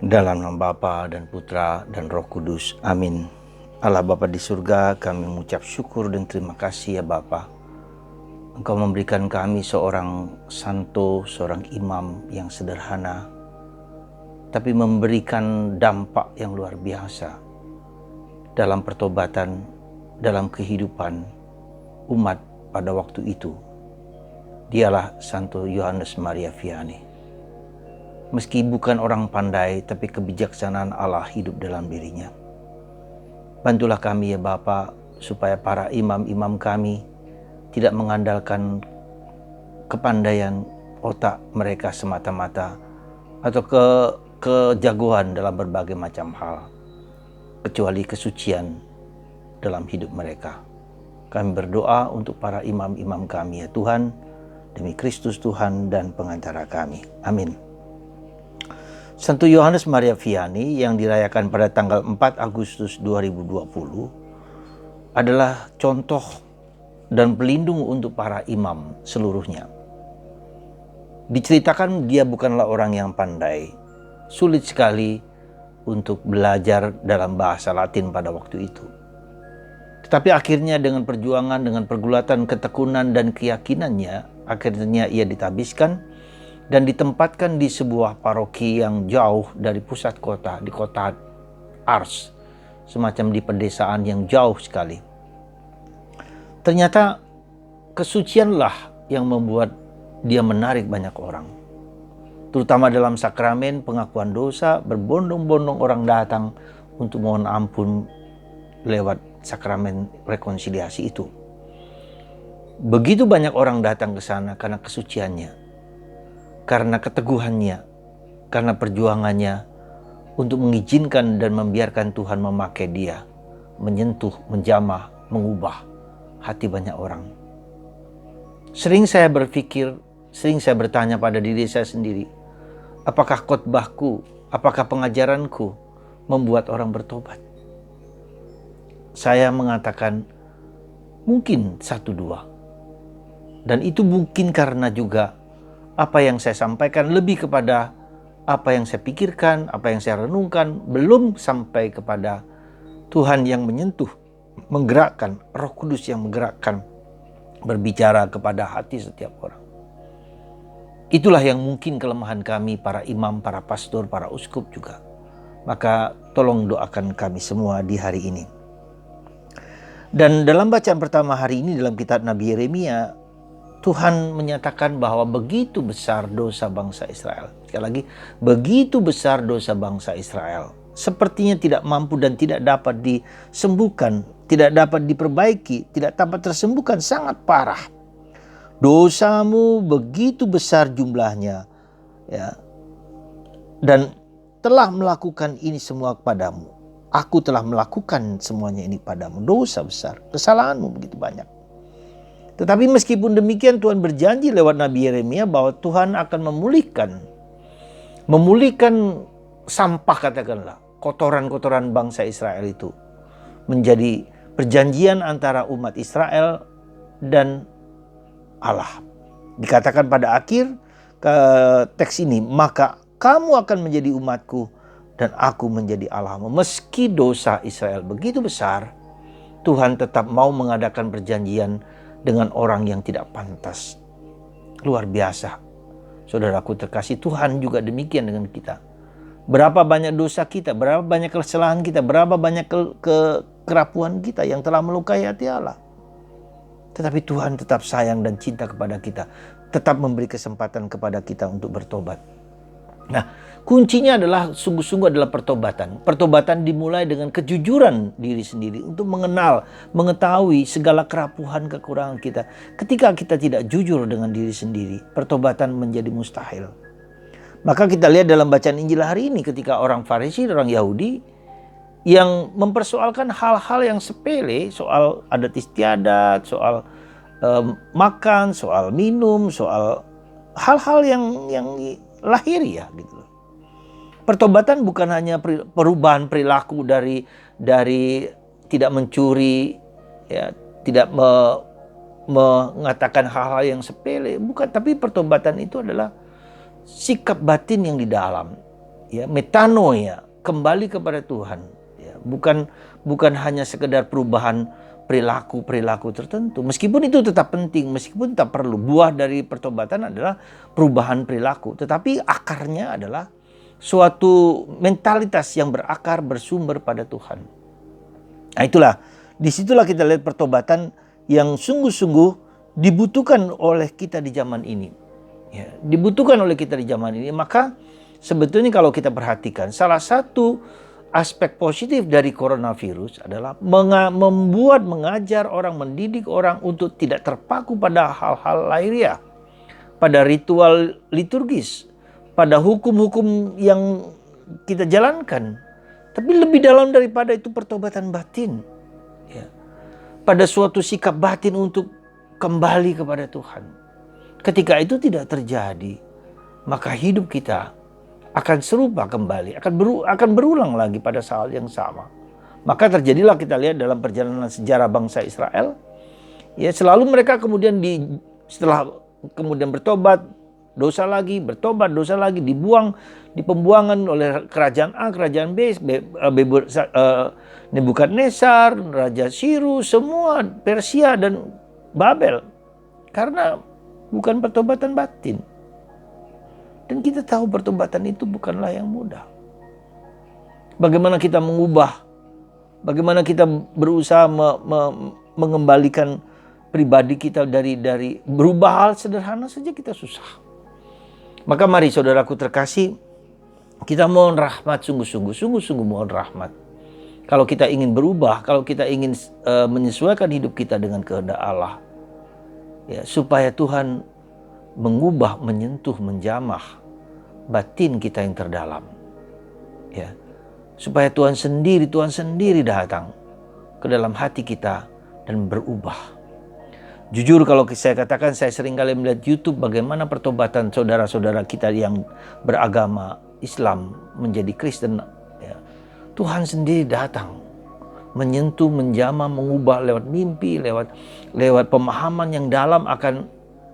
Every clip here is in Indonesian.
Dalam nama Bapa dan Putra dan Roh Kudus. Amin. Allah Bapa di surga, kami mengucap syukur dan terima kasih ya Bapa. Engkau memberikan kami seorang santo, seorang imam yang sederhana, tapi memberikan dampak yang luar biasa dalam pertobatan, dalam kehidupan umat pada waktu itu. Dialah Santo Yohanes Maria Vianney. Meski bukan orang pandai, tapi kebijaksanaan Allah hidup dalam dirinya. Bantulah kami ya Bapa, supaya para imam-imam kami tidak mengandalkan kepandaian otak mereka semata-mata atau kejagoan dalam berbagai macam hal, kecuali kesucian dalam hidup mereka. Kami berdoa untuk para imam-imam kami ya Tuhan, demi Kristus Tuhan dan pengantara kami. Amin. Santo Yohanes Maria Vianney yang dirayakan pada tanggal 4 Agustus 2020 adalah contoh dan pelindung untuk para imam seluruhnya. Diceritakan dia bukanlah orang yang pandai, sulit sekali untuk belajar dalam bahasa Latin pada waktu itu. Tetapi akhirnya dengan perjuangan, dengan pergulatan ketekunan dan keyakinannya, akhirnya ia ditabiskan dan ditempatkan di sebuah paroki yang jauh dari pusat kota, di kota Ars, semacam di pedesaan yang jauh sekali. Ternyata kesucianlah yang membuat dia menarik banyak orang, terutama dalam sakramen pengakuan dosa. Berbondong-bondong orang datang untuk mohon ampun lewat sakramen rekonsiliasi itu. Begitu banyak orang datang ke sana karena kesuciannya, karena keteguhannya, karena perjuangannya untuk mengizinkan dan membiarkan Tuhan memakai dia, menyentuh, menjamah, mengubah hati banyak orang. Sering saya berpikir, sering saya bertanya pada diri saya sendiri, apakah khotbahku, apakah pengajaranku membuat orang bertobat? Saya mengatakan mungkin 1-2. Dan itu mungkin karena juga apa yang saya sampaikan lebih kepada apa yang saya pikirkan, apa yang saya renungkan, belum sampai kepada Tuhan yang menyentuh, menggerakkan, Roh Kudus yang menggerakkan, berbicara kepada hati setiap orang. Itulah yang mungkin kelemahan kami, para imam, para pastor, para uskup juga. Maka tolong doakan kami semua di hari ini. Dan dalam bacaan pertama hari ini dalam kitab Nabi Yeremia, Tuhan menyatakan bahwa begitu besar dosa bangsa Israel. Sekali lagi, begitu besar dosa bangsa Israel. Sepertinya tidak mampu dan tidak dapat disembuhkan, tidak dapat diperbaiki, tidak dapat tersembuhkan, sangat parah. Dosamu begitu besar jumlahnya, ya, dan telah melakukan ini semua kepadamu. Aku telah melakukan semuanya ini padamu. Dosa besar, kesalahanmu begitu banyak. Tetapi meskipun demikian, Tuhan berjanji lewat Nabi Yeremia bahwa Tuhan akan memulihkan sampah, katakanlah, kotoran-kotoran bangsa Israel itu menjadi perjanjian antara umat Israel dan Allah. Dikatakan pada akhir teks ini, maka kamu akan menjadi umatku dan aku menjadi Allahmu. Meski dosa Israel begitu besar, Tuhan tetap mau mengadakan perjanjian dengan orang yang tidak pantas. Luar biasa. Saudaraku terkasih, Tuhan juga demikian dengan kita. Berapa banyak dosa kita, berapa banyak kesalahan kita, berapa banyak kerapuhan kita yang telah melukai hati Allah. Tetapi Tuhan tetap sayang dan cinta kepada kita, tetap memberi kesempatan kepada kita untuk bertobat. Nah, kuncinya adalah sungguh-sungguh adalah pertobatan. Pertobatan dimulai dengan kejujuran diri sendiri untuk mengenal, mengetahui segala kerapuhan, kekurangan kita. Ketika kita tidak jujur dengan diri sendiri, pertobatan menjadi mustahil. Maka kita lihat dalam bacaan Injil hari ini ketika orang Farisi, orang Yahudi yang mempersoalkan hal-hal yang sepele, soal adat istiadat, soal makan, soal minum, soal hal-hal yang lahiriah gitu. Pertobatan bukan hanya perubahan perilaku dari tidak mencuri, ya, tidak mengatakan hal-hal yang sepele, bukan. Tapi pertobatan itu adalah sikap batin yang di dalam, ya, metanoia, kembali kepada Tuhan. Ya, bukan hanya sekedar perubahan perilaku tertentu. Meskipun itu tetap penting, meskipun tetap perlu. Buah dari pertobatan adalah perubahan perilaku, tetapi akarnya adalah suatu mentalitas yang berakar, bersumber pada Tuhan. Nah itulah, disitulah kita lihat pertobatan yang sungguh-sungguh dibutuhkan oleh kita di zaman ini. Ya, dibutuhkan oleh kita di zaman ini. Maka sebetulnya kalau kita perhatikan, salah satu aspek positif dari coronavirus adalah mengajar orang, mendidik orang untuk tidak terpaku pada hal-hal lahiriah, pada ritual liturgis, pada hukum-hukum yang kita jalankan. Tapi lebih dalam daripada itu pertobatan batin. Ya. Pada suatu sikap batin untuk kembali kepada Tuhan. Ketika itu tidak terjadi, maka hidup kita akan serupa kembali, akan berulang lagi pada saat yang sama. Maka terjadilah, kita lihat dalam perjalanan sejarah bangsa Israel, ya selalu mereka kemudian setelah kemudian bertobat, dosa lagi, bertobat, dosa lagi, dibuang di pembuangan oleh kerajaan A, kerajaan B, Nebukadnezar, Raja Sirus, semua Persia dan Babel. Karena bukan pertobatan batin. Dan kita tahu pertobatan itu bukanlah yang mudah. Bagaimana kita mengubah, bagaimana kita berusaha mengembalikan pribadi kita dari berubah hal sederhana saja kita susah. Maka mari saudaraku terkasih, kita mohon rahmat, sungguh-sungguh mohon rahmat. Kalau kita ingin berubah, kalau kita ingin menyesuaikan hidup kita dengan kehendak Allah, ya, supaya Tuhan mengubah, menyentuh, menjamah batin kita yang terdalam, ya, supaya Tuhan sendiri datang ke dalam hati kita dan berubah. Jujur kalau saya katakan, saya sering kali melihat YouTube bagaimana pertobatan saudara-saudara kita yang beragama Islam menjadi Kristen, ya. Tuhan sendiri datang menyentuh, menjamah, mengubah lewat mimpi, lewat pemahaman yang dalam akan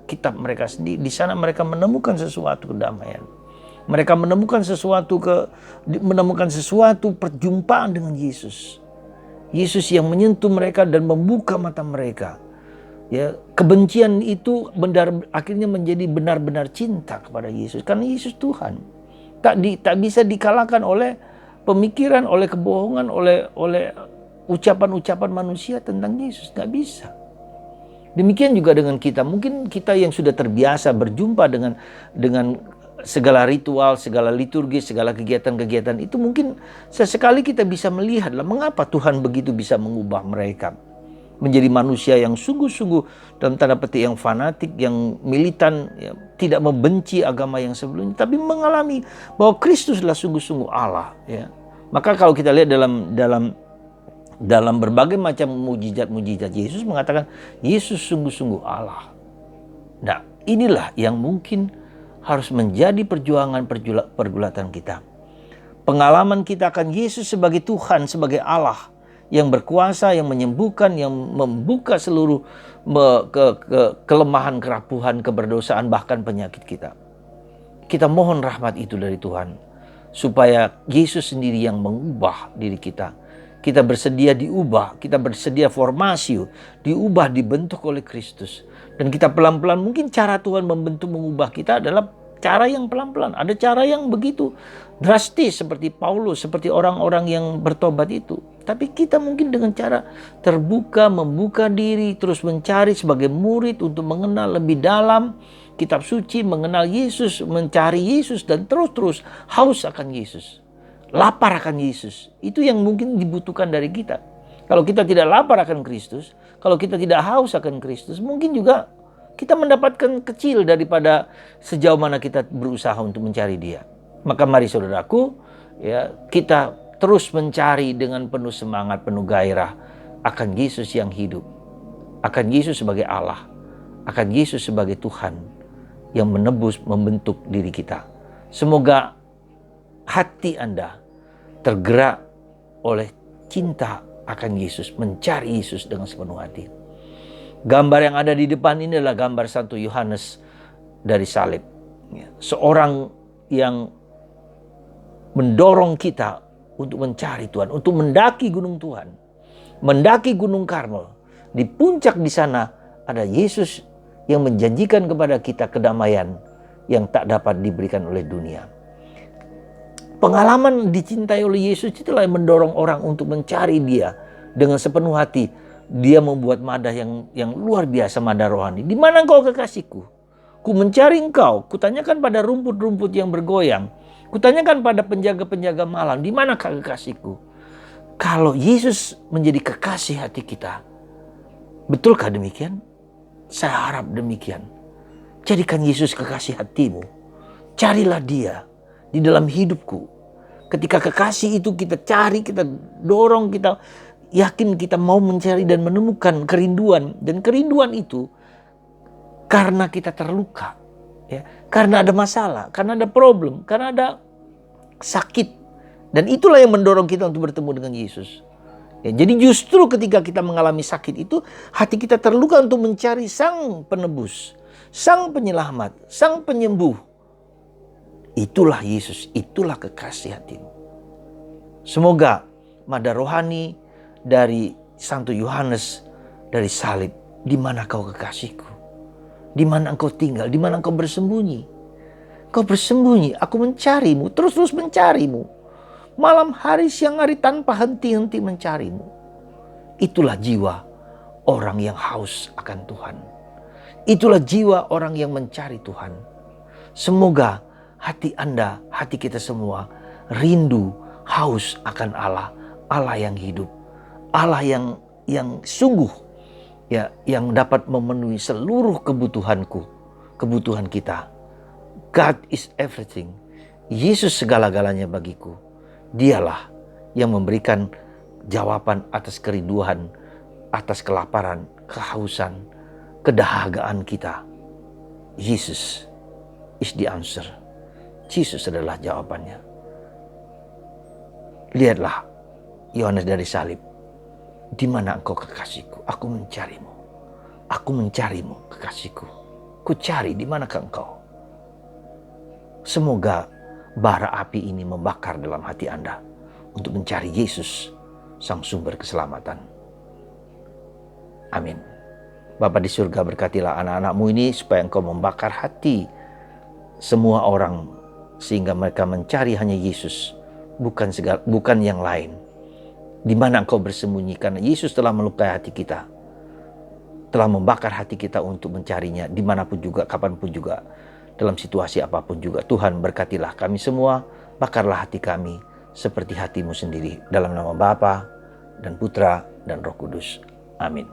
kitab mereka sendiri. Di sana mereka menemukan sesuatu kedamaian. Mereka menemukan sesuatu perjumpaan dengan Yesus. Yesus yang menyentuh mereka dan membuka mata mereka. Ya, kebencian itu akhirnya menjadi benar-benar cinta kepada Yesus. Karena Yesus Tuhan. Tak bisa dikalahkan oleh pemikiran, oleh kebohongan, oleh ucapan-ucapan manusia tentang Yesus. Gak bisa. Demikian juga dengan kita. Mungkin kita yang sudah terbiasa berjumpa dengan segala ritual, segala liturgi, segala kegiatan-kegiatan itu, mungkin sesekali kita bisa melihatlah mengapa Tuhan begitu bisa mengubah mereka menjadi manusia yang sungguh-sungguh dalam tanda petik yang fanatik, yang militan, ya, tidak membenci agama yang sebelumnya, tapi mengalami bahwa Kristuslah sungguh-sungguh Allah. Ya. Maka kalau kita lihat dalam berbagai macam mujizat-mujizat, Yesus mengatakan Yesus sungguh-sungguh Allah. Nah, inilah yang mungkin harus menjadi pergulatan kita. Pengalaman kita akan Yesus sebagai Tuhan, sebagai Allah yang berkuasa, yang menyembuhkan, yang membuka seluruh kelemahan, kerapuhan, keberdosaan, bahkan penyakit kita. Kita mohon rahmat itu dari Tuhan, supaya Yesus sendiri yang mengubah diri kita. Kita bersedia diubah, kita bersedia formasio, diubah, dibentuk oleh Kristus. Dan kita pelan-pelan, mungkin cara Tuhan membentuk, mengubah kita adalah cara yang pelan-pelan. Ada cara yang begitu drastis seperti Paulus, seperti orang-orang yang bertobat itu. Tapi kita mungkin dengan cara terbuka, membuka diri, terus mencari sebagai murid untuk mengenal lebih dalam kitab suci, mengenal Yesus, mencari Yesus, dan terus haus akan Yesus. Lapar akan Yesus. Itu yang mungkin dibutuhkan dari kita. Kalau kita tidak lapar akan Kristus, kalau kita tidak haus akan Kristus, mungkin juga kita mendapatkan kecil daripada sejauh mana kita berusaha untuk mencari Dia. Maka mari saudaraku, ya, kita terus mencari dengan penuh semangat, penuh gairah akan Yesus yang hidup, akan Yesus sebagai Allah, akan Yesus sebagai Tuhan yang menebus, membentuk diri kita. Semoga hati Anda tergerak oleh cinta akan Yesus, mencari Yesus dengan sepenuh hati. Gambar yang ada di depan ini adalah gambar Santo Yohanes dari salib. Seorang yang mendorong kita untuk mencari Tuhan, untuk mendaki gunung Tuhan, mendaki gunung Karmel. Di puncak di sana ada Yesus yang menjanjikan kepada kita kedamaian yang tak dapat diberikan oleh dunia. Pengalaman dicintai oleh Yesus itulah yang mendorong orang untuk mencari Dia dengan sepenuh hati. Dia membuat madah yang luar biasa, madah rohani. Di mana engkau kekasihku? Ku mencari engkau. Kutanyakan pada rumput-rumput yang bergoyang. Kutanyakan pada penjaga-penjaga malam. Di mana kekasihku? Kalau Yesus menjadi kekasih hati kita, betulkah demikian? Saya harap demikian. Jadikan Yesus kekasih hatimu. Carilah Dia di dalam hidupku. Ketika kekasih itu kita cari, kita dorong, kita yakin kita mau mencari dan menemukan kerinduan. Dan kerinduan itu karena kita terluka, ya, karena ada masalah, karena ada problem, karena ada sakit. Dan itulah yang mendorong kita untuk bertemu dengan Yesus. Ya, jadi justru ketika kita mengalami sakit itu, hati kita terluka untuk mencari Sang Penebus, Sang Penyelamat, Sang Penyembuh. Itulah Yesus, itulah kekasih hatimu. Semoga madah rohani dari Santo Yohanes dari salib, di mana kau kekasihku? Di mana engkau tinggal? Di mana engkau bersembunyi? Kau bersembunyi, aku mencarimu, terus-terus mencarimu. Malam hari, siang hari, tanpa henti-henti mencarimu. Itulah jiwa orang yang haus akan Tuhan. Itulah jiwa orang yang mencari Tuhan. Semoga hati Anda, hati kita semua rindu, haus akan Allah. Allah yang hidup. Allah yang sungguh, ya, yang dapat memenuhi seluruh kebutuhan kita. God is everything. Yesus segala-galanya bagiku. Dialah yang memberikan jawaban atas kerinduan, atas kelaparan, kehausan, kedahagaan kita. Jesus is the answer. Yesus adalah jawabannya. Lihatlah Yohanes dari salib. Di mana engkau kekasihku? Aku mencarimu. Aku mencarimu, kekasihku. Ku cari di manakah engkau? Semoga bara api ini membakar dalam hati Anda untuk mencari Yesus, Sang Sumber keselamatan. Amin. Bapa di surga, berkatilah anak-anakmu ini supaya engkau membakar hati semua orang sehingga mereka mencari hanya Yesus, bukan yang lain. Di mana engkau bersembunyi, karena Yesus telah melukai hati kita, telah membakar hati kita untuk mencarinya dimanapun juga, kapanpun juga, dalam situasi apapun juga. Tuhan, berkatilah kami semua, bakarlah hati kami seperti hatimu sendiri. Dalam nama Bapa dan Putra dan Roh Kudus. Amin.